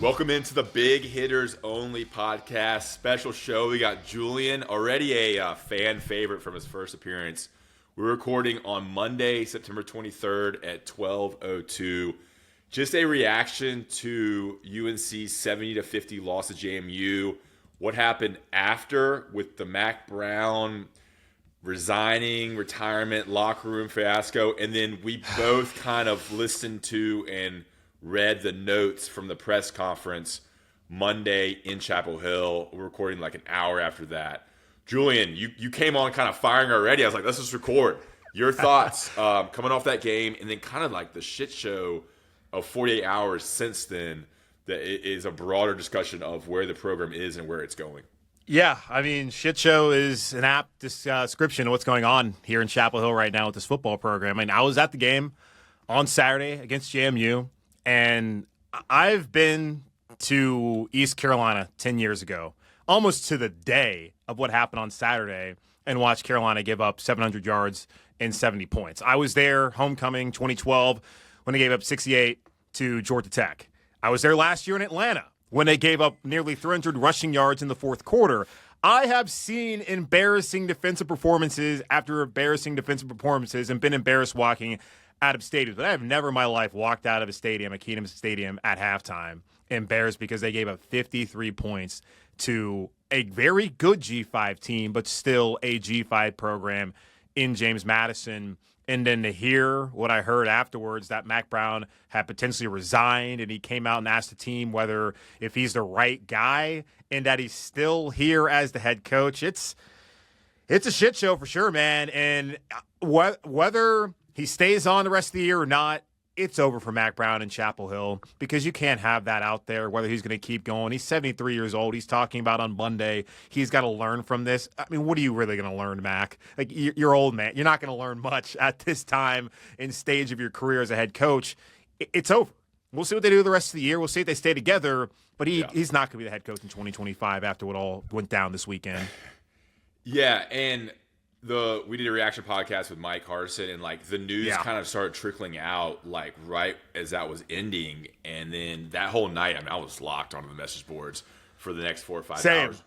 Welcome into the Big Hitters Only podcast special show. We got Julian, already a fan favorite from his first appearance. We're recording on Monday, September 23rd at 12:02. Just a reaction to UNC's 70-50 loss to JMU. What happened after with the Mack Brown resigning, retirement, locker room fiasco, and then we both kind of listened to and read the notes from the press conference Monday in Chapel Hill. We're recording like an hour after that. Julian, you came on kind of firing already. I was like, let's just record. Your thoughts coming off that game, and then kind of like the shit show of 48 hours since then that is a broader discussion of where the program is and where it's going. Yeah, I mean, shit show is an apt description of what's going on here in Chapel Hill right now with this football program. I mean, I was at the game on Saturday against JMU, and I've been to East Carolina 10 years ago, almost to the day of what happened on Saturday, and watched Carolina give up 700 yards and 70 points. I was there, homecoming 2012, when they gave up 68 to Georgia Tech. I was there last year in Atlanta when they gave up nearly 300 rushing yards in the fourth quarter. I have seen embarrassing defensive performances after embarrassing defensive performances and been embarrassed walking out of stadiums. But I have never in my life walked out of a stadium, a Keenum Stadium, at halftime, embarrassed because they gave up 53 points to a very good G5 team, but still a G5 program in James Madison. And then to hear what I heard afterwards, that Mack Brown had potentially resigned, and he came out and asked the team if he's the right guy, and that he's still here as the head coach. It's a shit show for sure, man. And whether he stays on the rest of the year or not, it's over for Mack Brown in Chapel Hill, because you can't have that out there, whether he's going to keep going. He's 73 years old. He's talking about on Monday he's got to learn from this. I mean, what are you really going to learn, Mack? Like, you're old, man. You're not going to learn much at this time and stage of your career as a head coach. It's over. We'll see what they do the rest of the year. We'll see if they stay together, but he's not going to be the head coach in 2025 after what all went down this weekend. Yeah, and we did a reaction podcast with Mike Harson, and like the news kind of started trickling out like right as that was ending, and then that whole night, I mean, I was locked onto the message boards for the next 4 or 5 hours.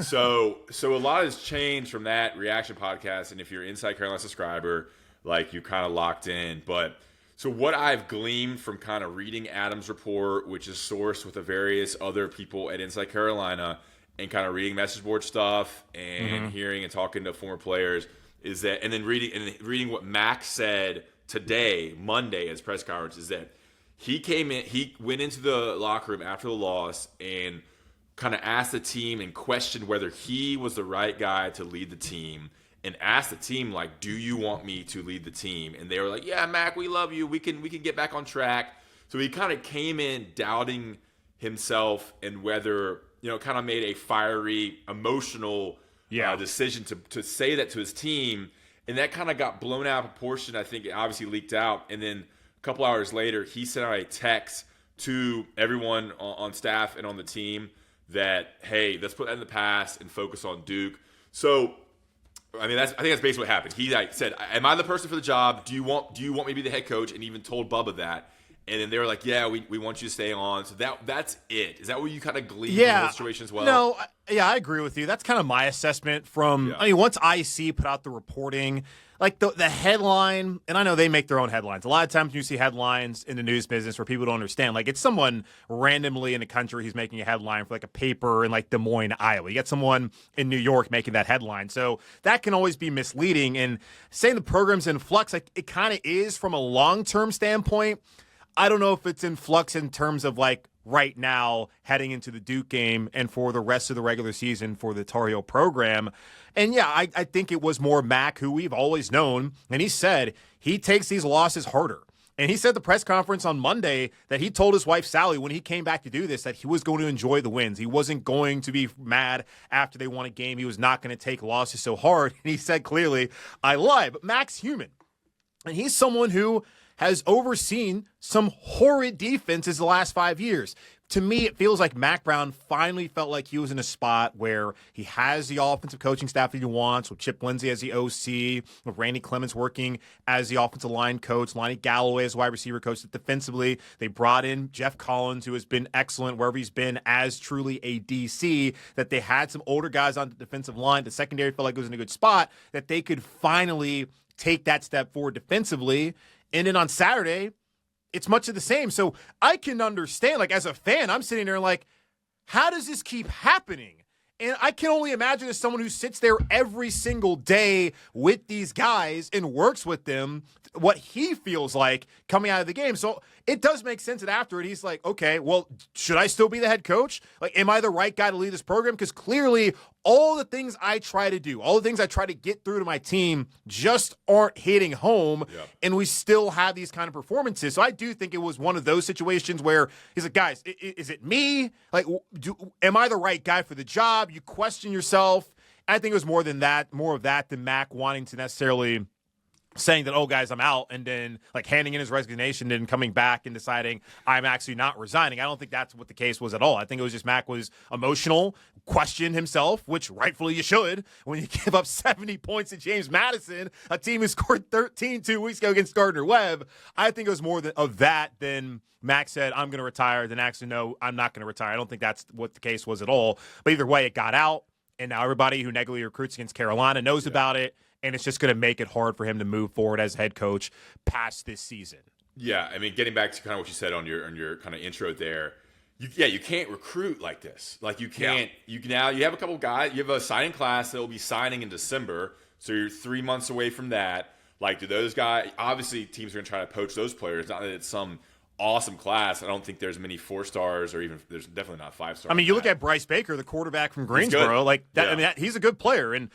So a lot has changed from that reaction podcast, and if you're an Inside Carolina subscriber, like, you kind of locked in. But so what I've gleaned from kind of reading Adam's report, which is sourced with the various other people at Inside Carolina, and kind of reading message board stuff and hearing and talking to former players, is that, and then reading what Mack said today, Monday, as press conference, is that he went into the locker room after the loss and kind of asked the team and questioned whether he was the right guy to lead the team, and asked the team, like, do you want me to lead the team? And they were like, yeah, Mack, we love you. We can get back on track. So he kind of came in doubting himself, and whether, kind of made a fiery, emotional decision to say that to his team. And that kind of got blown out of proportion. I think it obviously leaked out. And then a couple hours later, he sent out a text to everyone on staff and on the team that, hey, let's put that in the past and focus on Duke. So, I mean, I think that's basically what happened. He said, am I the person for the job? Do you want me to be the head coach? And even told Bubba that. And then they were like, yeah, we want you to stay on. So that's it. Is that what you kind of glean from the situation as well? No, I agree with you. That's kind of my assessment from, I mean, once IC put out the reporting, like the headline, and I know they make their own headlines. A lot of times you see headlines in the news business where people don't understand. Like, it's someone randomly in the country who's making a headline for like a paper in like Des Moines, Iowa. You get someone in New York making that headline. So that can always be misleading. And saying the program's in flux, like, it kind of is from a long-term standpoint. I don't know if it's in flux in terms of like right now heading into the Duke game and for the rest of the regular season for the Tar Heel program. And yeah, I think it was more Mack, who we've always known. And he said he takes these losses harder. And he said at the press conference on Monday that he told his wife, Sally, when he came back to do this, that he was going to enjoy the wins. He wasn't going to be mad after they won a game. He was not going to take losses so hard. And he said clearly, I lie, but Mack's human. And he's someone who has overseen some horrid defenses the last 5 years. To me, it feels like Mack Brown finally felt like he was in a spot where he has the offensive coaching staff that he wants, with Chip Lindsey as the OC, with Randy Clements working as the offensive line coach, Lonnie Galloway as wide receiver coach. Defensively, they brought in Jeff Collins, who has been excellent wherever he's been as truly a DC, that they had some older guys on the defensive line. The secondary felt like it was in a good spot, that they could finally take that step forward defensively. And then on Saturday, it's much of the same. So I can understand, like, as a fan, I'm sitting there like, how does this keep happening? And I can only imagine as someone who sits there every single day with these guys and works with them, what he feels like coming out of the game. So it does make sense that after it, he's like, okay, well, should I still be the head coach? Like, am I the right guy to lead this program? Because clearly all the things I try to do, all the things I try to get through to my team just aren't hitting home. Yep. And we still have these kind of performances. So I do think it was one of those situations where he's like, guys, is it me? Like, am I the right guy for the job? You question yourself. I think it was more of that than Mack wanting to necessarily saying that, oh, guys, I'm out, and then like handing in his resignation and coming back and deciding I'm actually not resigning. I don't think that's what the case was at all. I think it was just Mack was emotional, questioned himself, which rightfully you should when you give up 70 points to James Madison, a team who scored 13 2 weeks ago against Gardner-Webb. I think it was more of that than Mack said, I'm going to retire, then actually, no, I'm not going to retire. I don't think that's what the case was at all. But either way, it got out, and now everybody who negatively recruits against Carolina knows about it. And it's just going to make it hard for him to move forward as head coach past this season. Yeah, I mean, getting back to kind of what you said on your kind of intro there, you can't recruit like this. Like, you can't. Yeah. You have a couple guys. You have a signing class that will be signing in December, so you're 3 months away from that. Like, do those guys? Obviously, teams are going to try to poach those players. Not that it's some awesome class. I don't think there's many 4 stars, or even there's definitely not 5 stars. I mean, you look at Bryce Baker, the quarterback from Greensboro, like that. Yeah. I mean, he's a good player, and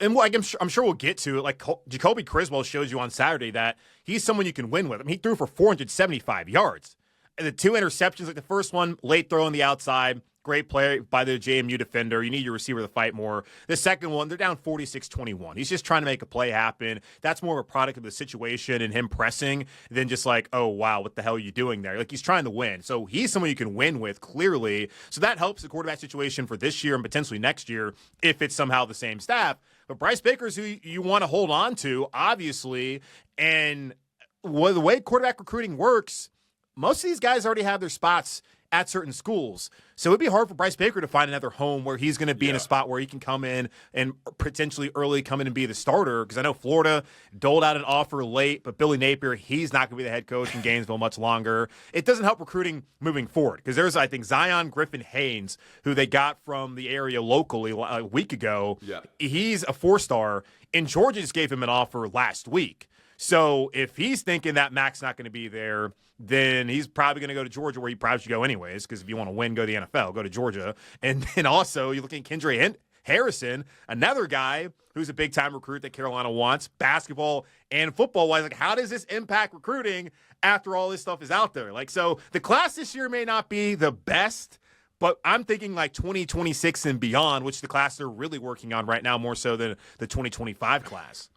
like I'm sure we'll get to it. Like, Jacoby Criswell shows you on Saturday that he's someone you can win with. I mean, he threw for 475 yards, and the 2 interceptions. Like the first one, late throw on the outside. Great play by the JMU defender. You need your receiver to fight more. The second one, they're down 46-21. He's just trying to make a play happen. That's more of a product of the situation and him pressing than just like, oh, wow, what the hell are you doing there? Like, he's trying to win. So he's someone you can win with, clearly. So that helps the quarterback situation for this year and potentially next year if it's somehow the same staff. But Bryce Baker's who you want to hold on to, obviously. And the way quarterback recruiting works, most of these guys already have their spots at certain schools. So it'd be hard for Bryce Baker to find another home where he's going to be in a spot where he can come in and potentially early come in and be the starter. Because I know Florida doled out an offer late, but Billy Napier, he's not going to be the head coach in Gainesville much longer. It doesn't help recruiting moving forward. Because there's, I think, Zion Griffin-Haynes, who they got from the area locally a week ago. Yeah. He's a 4-star, and Georgia just gave him an offer last week. So if he's thinking that Mack's not going to be there, then he's probably going to go to Georgia, where he probably should go anyways, because if you want to win, go to the NFL, go to Georgia. And then also you're looking at Kendra Harrison, another guy who's a big-time recruit that Carolina wants, basketball and football-wise. Like, how does this impact recruiting after all this stuff is out there? Like, so the class this year may not be the best, but I'm thinking like 2026 and beyond, which the class they're really working on right now more so than the 2025 class.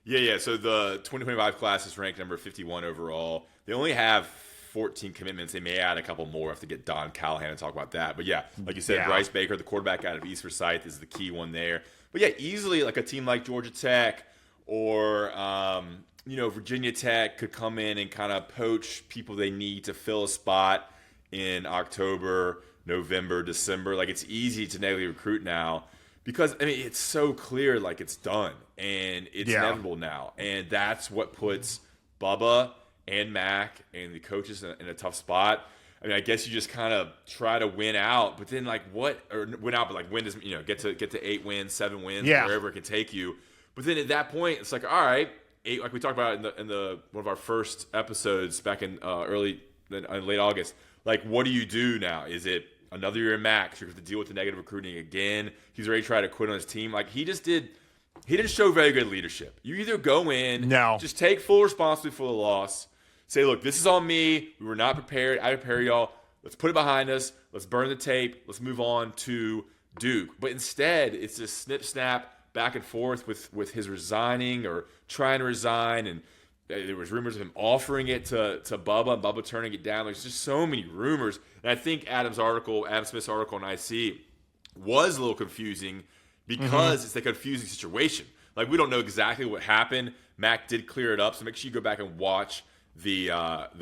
Yeah. So the 2025 class is ranked number 51 overall. They only have 14 commitments. They may add a couple more. I have to get Don Callahan to talk about that. But yeah, like you said, Bryce Baker, the quarterback out of East Forsyth, is the key one there. But yeah, easily like a team like Georgia Tech or Virginia Tech could come in and kind of poach people they need to fill a spot in October, November, December. Like, it's easy to negatively recruit now. Because, I mean, it's so clear, like, it's done, and it's inevitable now. And that's what puts Bubba and Mack and the coaches in a tough spot. I mean, I guess you just kind of try to win out, but then, like, win does, get to 8 wins, 7 wins, wherever it can take you. But then at that point, it's like, all right, 8, like we talked about in the one of our first episodes back in late August. Like, what do you do now? Is it another year in Max? You're going to have to deal with the negative recruiting again. He's already tried to quit on his team. Like, he didn't show very good leadership. You either go in, just take full responsibility for the loss, say, look, this is on me. We were not prepared. I prepared y'all. Let's put it behind us. Let's burn the tape. Let's move on to Duke. But instead, it's this snip, snap, back and forth with his resigning or trying to resign. And There was rumors of him offering it to Bubba and Bubba turning it down. There's just so many rumors. And I think Adam Smith's article in IC was a little confusing because it's a confusing situation. Like, we don't know exactly what happened. Mack did clear it up, so make sure you go back and watch the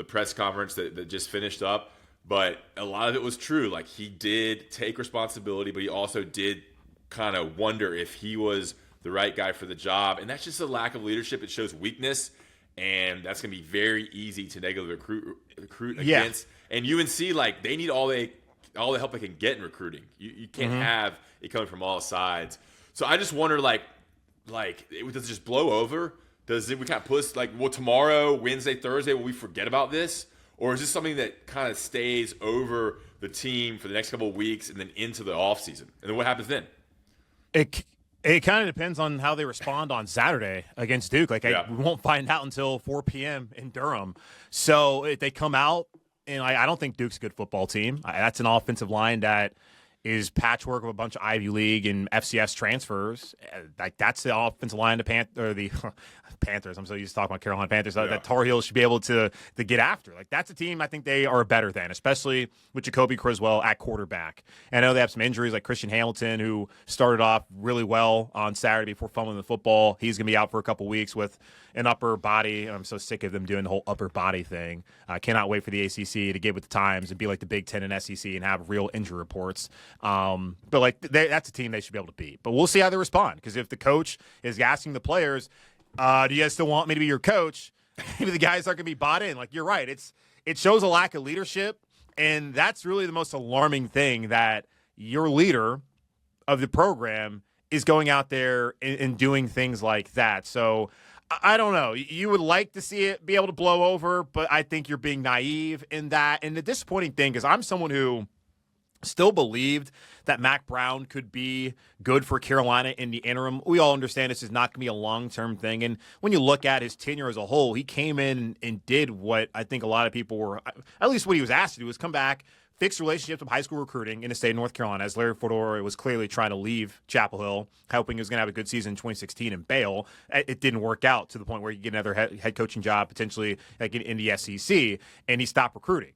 press conference that just finished up. But a lot of it was true. Like, he did take responsibility, but he also did kind of wonder if he was the right guy for the job. And that's just a lack of leadership. It shows weakness, and that's going to be very easy to negatively recruit against. And UNC, like, they need all the help they can get in recruiting. You can't have it coming from all sides. So I just wonder, like, does it just blow over? Does it, we kind of push, like, well, tomorrow, Wednesday, Thursday, will we forget about this? Or is this something that kind of stays over the team for the next couple of weeks and then into the offseason? And then what happens then? It kind of depends on how they respond on Saturday against Duke. Like, we won't find out until 4 p.m. in Durham. So if they come out, and I don't think Duke's a good football team. That's an offensive line that is patchwork of a bunch of Ivy League and FCS transfers. Like, that's the offensive line the Panthers. I'm so used to talking about Carolina Panthers. That Tar Heels should be able to get after. Like, that's a team I think they are better than, especially with Jacoby Criswell at quarterback. And I know they have some injuries like Christian Hamilton, who started off really well on Saturday before fumbling the football. He's going to be out for a couple weeks with an upper body. I'm so sick of them doing the whole upper body thing. I cannot wait for the ACC to get with the times and be like the Big Ten and SEC and have real injury reports. But like, that's a team they should be able to beat. But we'll see how they respond, because if the coach is asking the players, do you guys still want me to be your coach? Maybe the guys aren't going to be bought in. Like, you're right. It shows a lack of leadership, and that's really the most alarming thing, that your leader of the program is going out there and doing things like that. So I don't know. You would like to see it be able to blow over, but I think you're being naive in that. And the disappointing thing is, I'm someone who still believed that Mack Brown could be good for Carolina in the interim. We all understand this is not going to be a long-term thing. And when you look at his tenure as a whole, he came in and did what I think a lot of people were, at least what he was asked to do, was come back, fix relationships with high school recruiting in the state of North Carolina, as Larry Fedora was clearly trying to leave Chapel Hill, hoping he was going to have a good season in 2016 and bail. It didn't work out to the point where he get another head coaching job, potentially like in the SEC, and he stopped recruiting.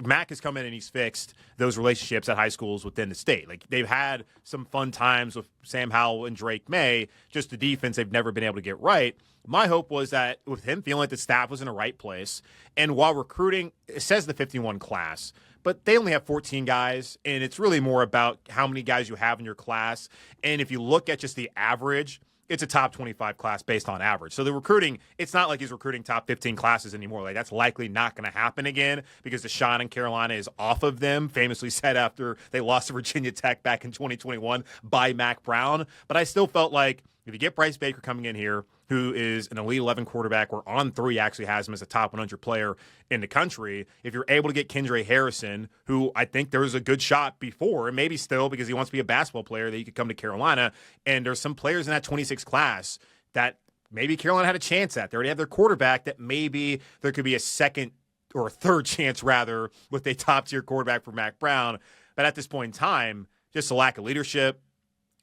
Mack has come in and he's fixed those relationships at high schools within the state. Like, they've had some fun times with Sam Howell and Drake May, just the defense they've never been able to get right. My hope was that with him feeling like the staff was in the right place, and while recruiting, it says the 51 class, but they only have 14 guys, and it's really more about how many guys you have in your class. And if you look at just the average, it's a top 25 class based on average. So the recruiting, it's not like he's recruiting top 15 classes anymore. Like, that's likely not going to happen again, because the shine in Carolina is off of them, famously said after they lost to Virginia Tech back in 2021 by Mack Brown. But I still felt like if you get Bryce Baker coming in here, who is an Elite 11 quarterback, where On 3 actually has him as a top 100 player in the country, if you're able to get Kendra Harrison, who I think there was a good shot before, and maybe still, because he wants to be a basketball player, that he could come to Carolina, and there's some players in that 26 class that maybe Carolina had a chance at. They already have their quarterback, that maybe there could be a second or a third chance, rather, with a top-tier quarterback for Mack Brown. But at this point in time, just a lack of leadership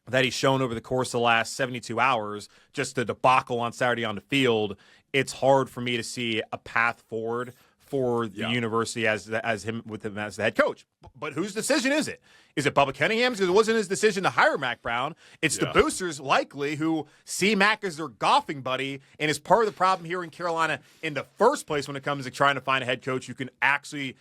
that he's shown over the course of the last 72 hours, just the debacle on Saturday on the field, it's hard for me to see a path forward for the university as him as the head coach. But whose decision is it? Is it Bubba Cunningham's? Because it wasn't his decision to hire Mack Brown. It's the boosters, likely, who see Mack as their golfing buddy, and is part of the problem here in Carolina in the first place when it comes to trying to find a head coach who can actually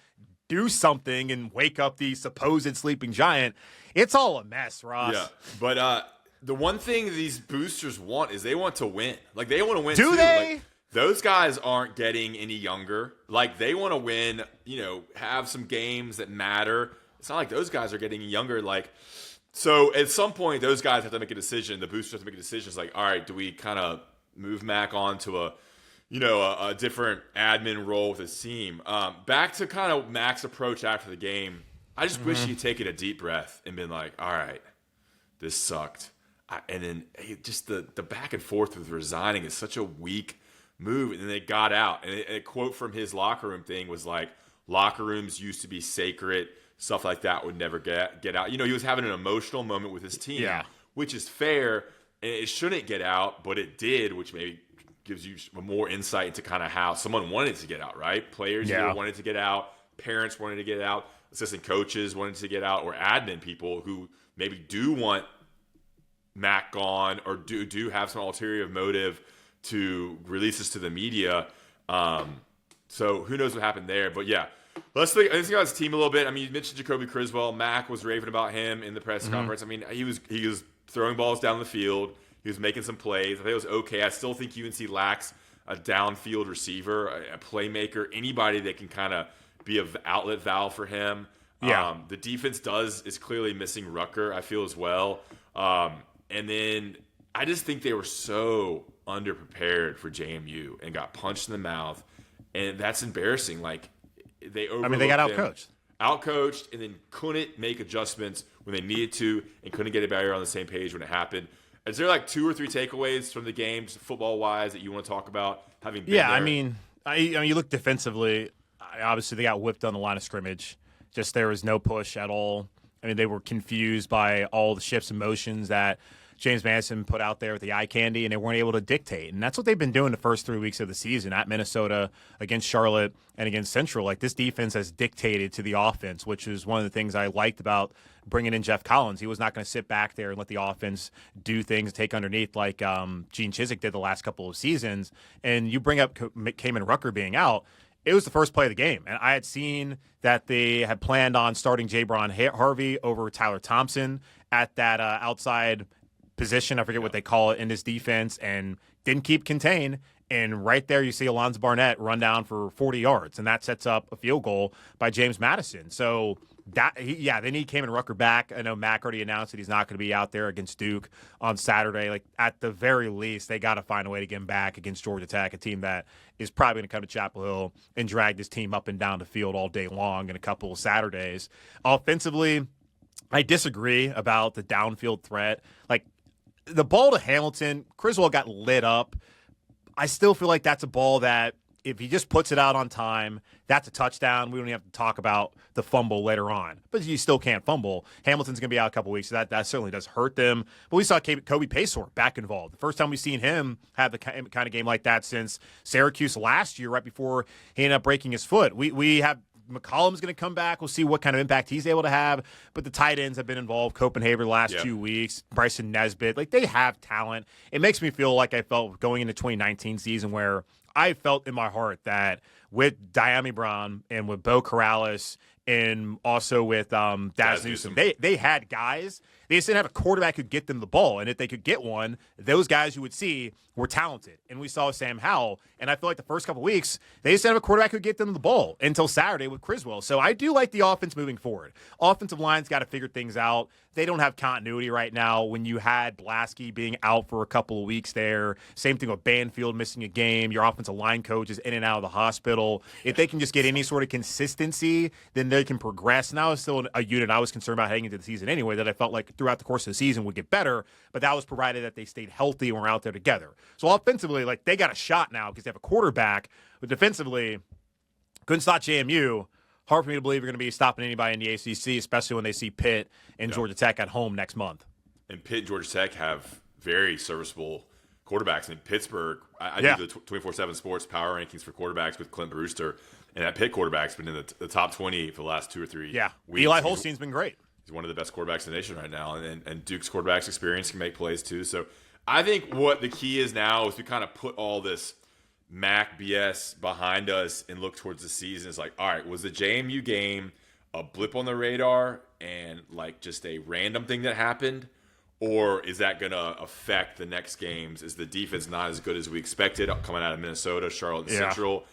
do something and wake up the supposed sleeping giant. It's all a mess, Ross. Yeah, but the one thing these boosters want is they want to win. Like, they want to win, do too. they? Like, those guys aren't getting any younger. Like, they want to win, have some games that matter. It's not like those guys are getting younger. Like, so at some point, those guys have to make a decision. The boosters have to make a decision. It's like, all right, do we kind of move Mack on to a different admin role with his team? Back to kind of Mack's approach after the game, I just wish he'd taken a deep breath and been like, all right, this sucked. And then just the back and forth with resigning is such a weak move. And then they got out. And a quote from his locker room thing was like, locker rooms used to be sacred. Stuff like that would never get out. He was having an emotional moment with his team, which is fair. And it shouldn't get out, but it did, which maybe gives you more insight into kind of how someone wanted to get out, right? Players either wanted to get out, parents wanted to get out, assistant coaches wanted to get out, or admin people who maybe do want Mack gone or do have some ulterior motive to release this to the media. So who knows what happened there? But yeah, let's think about his team a little bit. I mean, you mentioned Jacoby Criswell. Mack was raving about him in the press conference. I mean, he was throwing balls down the field. He was making some plays. I think it was okay. I still think UNC lacks a downfield receiver, a playmaker, anybody that can kind of be an outlet valve for him. Yeah. The defense is clearly missing Rucker, I feel, as well. And then I just think they were so underprepared for JMU and got punched in the mouth. And that's embarrassing. Like, they got outcoached, and then couldn't make adjustments when they needed to, and couldn't get everybody on the same page when it happened. Is there like 2 or 3 takeaways from the games, football-wise, that you want to talk about? Having been there? I mean, you look defensively. Obviously, they got whipped on the line of scrimmage. Just there was no push at all. I mean, they were confused by all the shifts and motions that James Madison put out there with the eye candy, and they weren't able to dictate. And that's what they've been doing the first 3 weeks of the season at Minnesota, against Charlotte, and against Central. Like, this defense has dictated to the offense, which is one of the things I liked about bringing in Jeff Collins. He was not going to sit back there and let the offense do things, take underneath like Gene Chizik did the last couple of seasons. And you bring up Kamen Rucker being out. It was the first play of the game, and I had seen that they had planned on starting Jabron Harvey over Tyler Thompson at that outside position. I forget what they call it in this defense, and didn't keep contained. And right there, you see Alonzo Barnett run down for 40 yards, and that sets up a field goal by James Madison. So they need Kamen Rucker back. I know Mack already announced that he's not going to be out there against Duke on Saturday. Like, at the very least, they got to find a way to get him back against Georgia Tech, a team that is probably going to come to Chapel Hill and drag this team up and down the field all day long in a couple of Saturdays. Offensively, I disagree about the downfield threat. Like, the ball to Hamilton, Criswell got lit up. I still feel like that's a ball that if he just puts it out on time, that's a touchdown. We don't even have to talk about the fumble later on. But you still can't fumble. Hamilton's going to be out a couple weeks, so that certainly does hurt them. But we saw Kobe Paysour back involved. The first time we've seen him have the kind of game like that since Syracuse last year, right before he ended up breaking his foot. We have McCollum's going to come back. We'll see what kind of impact he's able to have. But the tight ends have been involved. Copenhagen the last 2 weeks. Bryson Nesbitt. Like, they have talent. It makes me feel like I felt going into 2019 season, where I felt in my heart that with Diami Brown and with Bo Corrales and also with Daz Newsome, they had guys. They just didn't have a quarterback who could get them the ball. And if they could get one, those guys you would see were talented. And we saw Sam Howell. And I feel like the first couple of weeks, they just didn't have a quarterback who could get them the ball until Saturday with Criswell. So I do like the offense moving forward. Offensive line's got to figure things out. They don't have continuity right now. When you had Blasky being out for a couple of weeks there, same thing with Banfield missing a game. Your offensive line coach is in and out of the hospital. If they can just get any sort of consistency, then they can progress. Now it's still a unit I was concerned about heading into the season anyway, that I felt like throughout the course of the season would get better, but that was provided that they stayed healthy and were out there together. So offensively, like, they got a shot now because they have a quarterback. But defensively, couldn't stop JMU. Hard for me to believe you're going to be stopping anybody in the ACC, especially when they see Pitt and Georgia Tech at home next month. And Pitt and Georgia Tech have very serviceable quarterbacks. I mean, Pittsburgh, I do the 24/7 Sports power rankings for quarterbacks with Clint Brewster, and that Pitt quarterback's been in the top 20 for the last 2 or 3 weeks. Eli Holstein's been great. He's one of the best quarterbacks in the nation right now, and Duke's quarterback's experience can make plays too. So I think what the key is now is we kind of put all this Mack BS behind us and look towards the season. It's like, all right, was the JMU game a blip on the radar and like just a random thing that happened? Or is that going to affect the next games? Is the defense not as good as we expected coming out of Minnesota, Charlotte, and Central?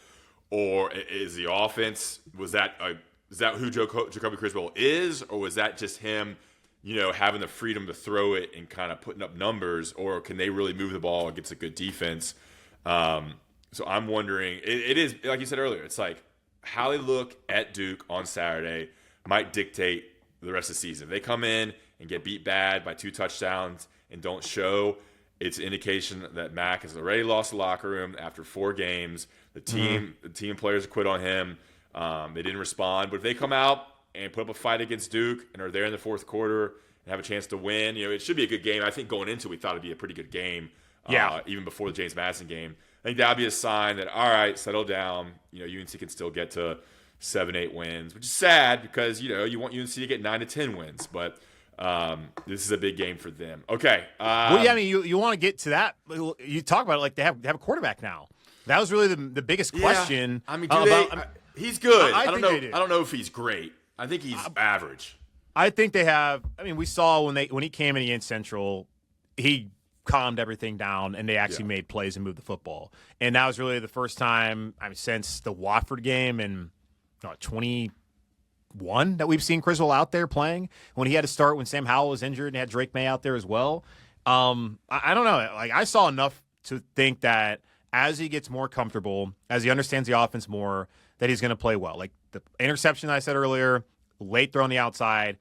Or is the offense, is that who Jacoby Criswell is? Or was that just him, having the freedom to throw it and kind of putting up numbers? Or can they really move the ball against a good defense? So I'm wondering, it is, like you said earlier, it's like how they look at Duke on Saturday might dictate the rest of the season. If they come in and get beat bad by 2 touchdowns and don't show, it's an indication that Mack has already lost the locker room after 4 games. The team players quit on him. They didn't respond. But if they come out and put up a fight against Duke and are there in the fourth quarter and have a chance to win, it should be a good game. I think going into it, we thought it'd be a pretty good game. Even before the James Madison game. think that'd be a sign that, all right, settle down. UNC can still get to 7-8 wins, which is sad because, you want UNC to get 9 to 10 wins. But this is a big game for them. Okay. Well, yeah, I mean, you want to get to that. You talk about it like they have a quarterback now. That was really the biggest question. I mean, he's good. I don't know. They do. I don't know if he's great. I think he's average. I think they have. I mean, we saw when he came in against Central, he calmed everything down, and they actually made plays and moved the football. And that was really the first time since the Watford game in 21 that we've seen Criswell out there playing. When he had to start when Sam Howell was injured and had Drake May out there as well. I don't know. Like, I saw enough to think that as he gets more comfortable, as he understands the offense more, that he's going to play well. Like the interception I said earlier, late throw on the outside,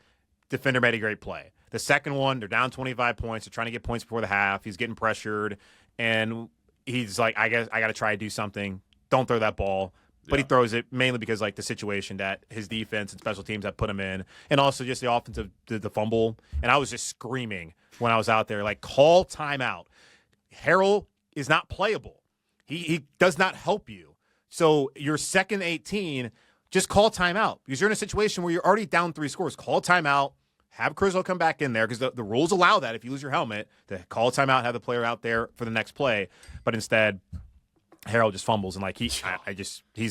defender made a great play. The second one, they're down 25 points. They're trying to get points before the half. He's getting pressured, and he's like, I guess I got to try to do something. Don't throw that ball. But he throws it mainly because, like, the situation that his defense and special teams have put him in, and also just the offensive, the fumble. And I was just screaming when I was out there, like, call timeout. Harrell is not playable. He does not help you. So your second 18, just call timeout because you're in a situation where you're already down 3 scores. Call timeout. Have Criswell come back in there because the rules allow that if you lose your helmet to call timeout, have the player out there for the next play. But instead, Harrell just fumbles and like he's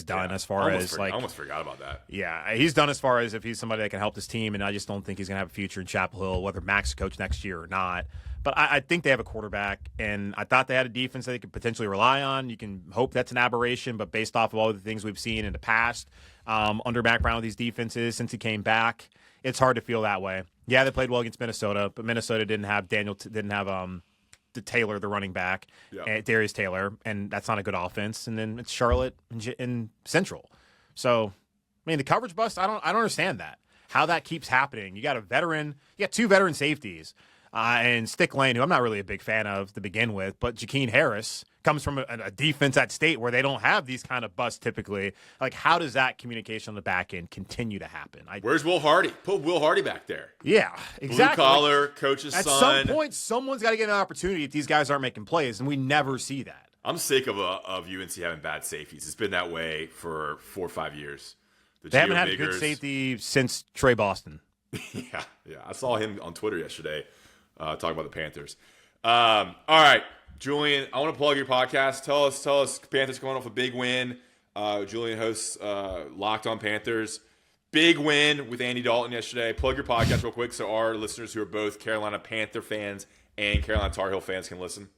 done as far as like I almost forgot about that. Yeah, he's done as far as if he's somebody that can help this team, and I just don't think he's gonna have a future in Chapel Hill, whether Mack's coach next year or not. But I think they have a quarterback, and I thought they had a defense that they could potentially rely on. You can hope that's an aberration, but based off of all the things we've seen in the past under Mack Brown with these defenses since he came back, it's hard to feel that way. Yeah, they played well against Minnesota, but Minnesota didn't have the Taylor, the running back, Darius Taylor, and that's not a good offense. And then it's Charlotte and Central. So, I mean, the coverage bust, I don't understand that. How that keeps happening. You got you got 2 veteran safeties. And Stick Lane, who I'm not really a big fan of to begin with, but Jakeem Harris comes from a defense at State where they don't have these kind of busts typically. Like, how does that communication on the back end continue to happen? Where's Will Hardy? Put Will Hardy back there. Yeah, exactly. Blue collar, coach's at son. At some point, someone's got to get an opportunity if these guys aren't making plays, and we never see that. I'm sick of UNC having bad safeties. It's been that way for 4 or 5 years. They haven't had a good safety since Trey Boston. Yeah. I saw him on Twitter yesterday. Talk about the Panthers. All right, Julian, I want to plug your podcast. Tell us, Panthers going off a big win. Julian hosts Locked on Panthers. Big win with Andy Dalton yesterday. Plug your podcast real quick so our listeners who are both Carolina Panther fans and Carolina Tar Heel fans can listen.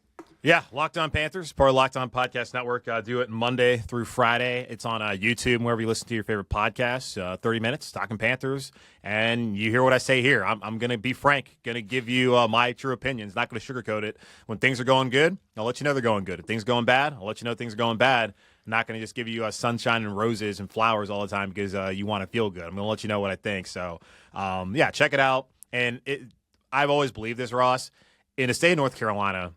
Yeah, Locked on Panthers, part of Locked on Podcast Network. Do it Monday through Friday. It's on YouTube, wherever you listen to your favorite podcasts. 30 minutes, talking Panthers. And you hear what I say here. I'm going to be frank, going to give you my true opinions, not going to sugarcoat it. When things are going good, I'll let you know they're going good. If things are going bad, I'll let you know things are going bad. I'm not going to just give you sunshine and roses and flowers all the time because you want to feel good. I'm going to let you know what I think. So, yeah, check it out. And I've always believed this, Ross. In the state of North Carolina,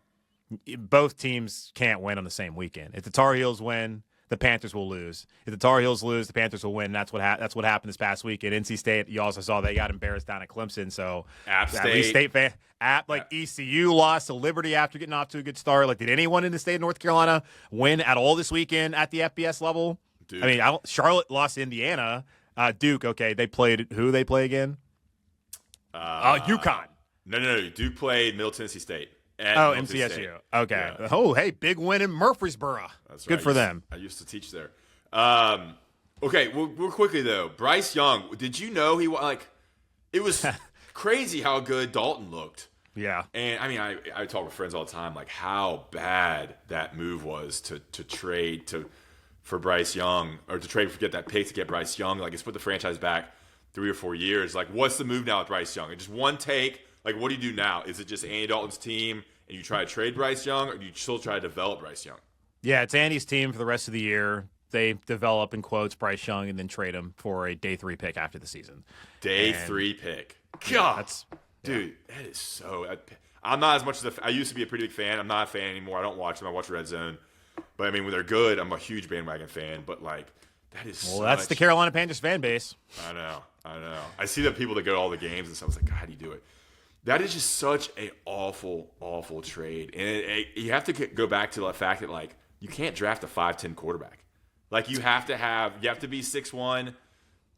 both teams can't win on the same weekend. If the Tar Heels win, the Panthers will lose. If the Tar Heels lose, the Panthers will win. That's what happened this past week at NC State. You also saw they got embarrassed down at Clemson. So App State fan, ECU lost to Liberty after getting off to a good start. Like, did anyone in the state of North Carolina win at all this weekend at the FBS level? Duke. I mean, Charlotte lost to Indiana. Duke, okay, they played who they play again? UConn. No. Duke played Middle Tennessee State. MCSU. State. Okay. Yeah. Oh, hey, big win in Murfreesboro. That's good right. for them. I used to teach there. Okay, well, real quickly though, Bryce Young. Did you know it was crazy how good Dalton looked. Yeah. And I mean, I talk with friends all the time, like how bad that move was to trade for Bryce Young, or to trade forget that pick to get Bryce Young. Like, it's put the franchise back 3 or 4 years. Like, what's the move now with Bryce Young? Just one take. Like, what do you do now? Is it just Andy Dalton's team and you try to trade Bryce Young, or do you still try to develop Bryce Young? Yeah, it's Andy's team for the rest of the year. They develop, in quotes, Bryce Young and then trade him for a day 3 pick after the season. Day 3 pick. God, dude, that is so. I'm not as much as I used to be a pretty big fan. I'm not a fan anymore. I don't watch them. I watch Red Zone. But I mean, when they're good, I'm a huge bandwagon fan. But like, that is that's the Carolina Panthers fan base. I know. I see the people that go to all the games and stuff. I was like, God, how do you do it? That is just such a awful, awful trade. And you have to go back to the fact that, like, you can't draft a 5'10" quarterback. Like you have to be 6'1"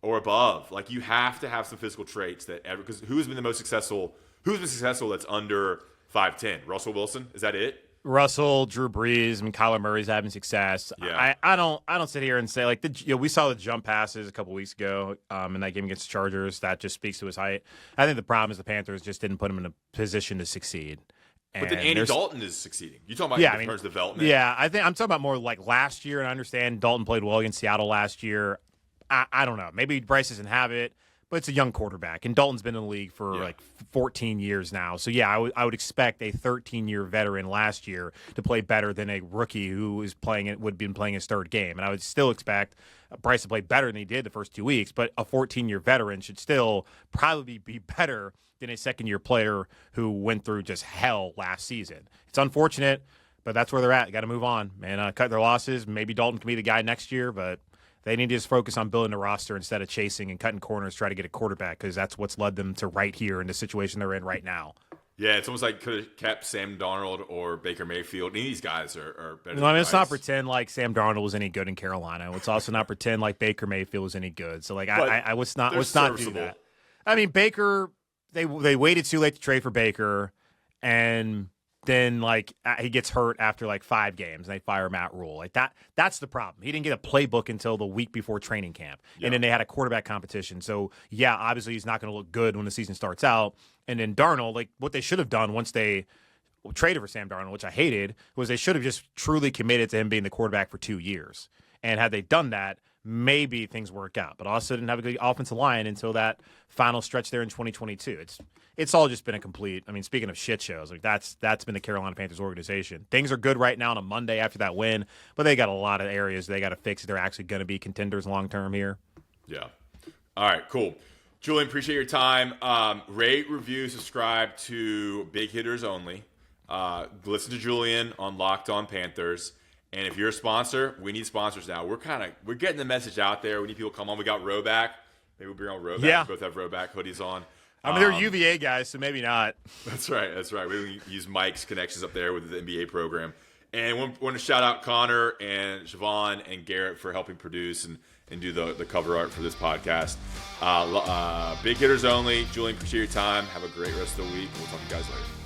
or above. Like you have to have some physical traits because who's been the most successful? Who's been successful that's under 5'10"? Russell Wilson? Is that it? Russell, Drew Brees, Kyler Murray's having success. Yeah. I don't sit here and say like we saw the jump passes a couple weeks ago in that game against the Chargers. That just speaks to his height. I think the problem is the Panthers just didn't put him in a position to succeed. But then Andy Dalton is succeeding. You talking about in terms of development? Yeah, I'm talking about more like last year. And I understand Dalton played well against Seattle last year. I don't know. Maybe Bryce doesn't have it. But it's a young quarterback, and Dalton's been in the league for like 14 years now. So, yeah, I would expect a 13-year veteran last year to play better than a rookie who would have been playing his third game. And I would still expect Bryce to play better than he did the first 2 weeks. But a 14-year veteran should still probably be better than a second-year player who went through just hell last season. It's unfortunate, but that's where they're at. You got to move on, man. Cut their losses. Maybe Dalton can be the guy next year, but they need to just focus on building a roster instead of chasing and cutting corners, try to get a quarterback, because that's what's led them to right here in the situation they're in right now. Yeah, it's almost like could have kept Sam Darnold or Baker Mayfield. Any of these guys are better than let's not pretend like Sam Darnold was any good in Carolina. Let's also not pretend like Baker Mayfield was any good. So, like, I let's not do that. I mean, Baker, they waited too late to trade for Baker, and then like he gets hurt after like 5 games and they fire Matt Rule. Like that's the problem. He didn't get a playbook until the week before training camp. Yeah. And then they had a quarterback competition. So yeah, obviously he's not going to look good when the season starts out. And then Darnold, like what they should have done once they traded for Sam Darnold, which I hated, was they should have just truly committed to him being the quarterback for 2 years. And had they done that, maybe things work out. But also didn't have a good offensive line until that final stretch there in 2022. It's all just been a complete. I mean, speaking of shit shows, like that's been the Carolina Panthers organization. Things are good right now on a Monday after that win, but they got a lot of areas they got to fix if they're actually going to be contenders long term here. Yeah. All right. Cool. Julian, appreciate your time. Rate, review, subscribe to Big Hitters Only. Listen to Julian on Locked On Panthers. And if you're a sponsor, we need sponsors now. We're getting the message out there. We need people to come on. We got Roback. Maybe we'll bring on Roback. Yeah. We both have Roback hoodies on. I mean, they're UVA guys, so maybe not. That's right. We use Mike's connections up there with the NBA program. And we want to shout out Connor and Siobhan and Garrett for helping produce and do the cover art for this podcast. Big Hitters Only. Julian, appreciate your time. Have a great rest of the week. We'll talk to you guys later.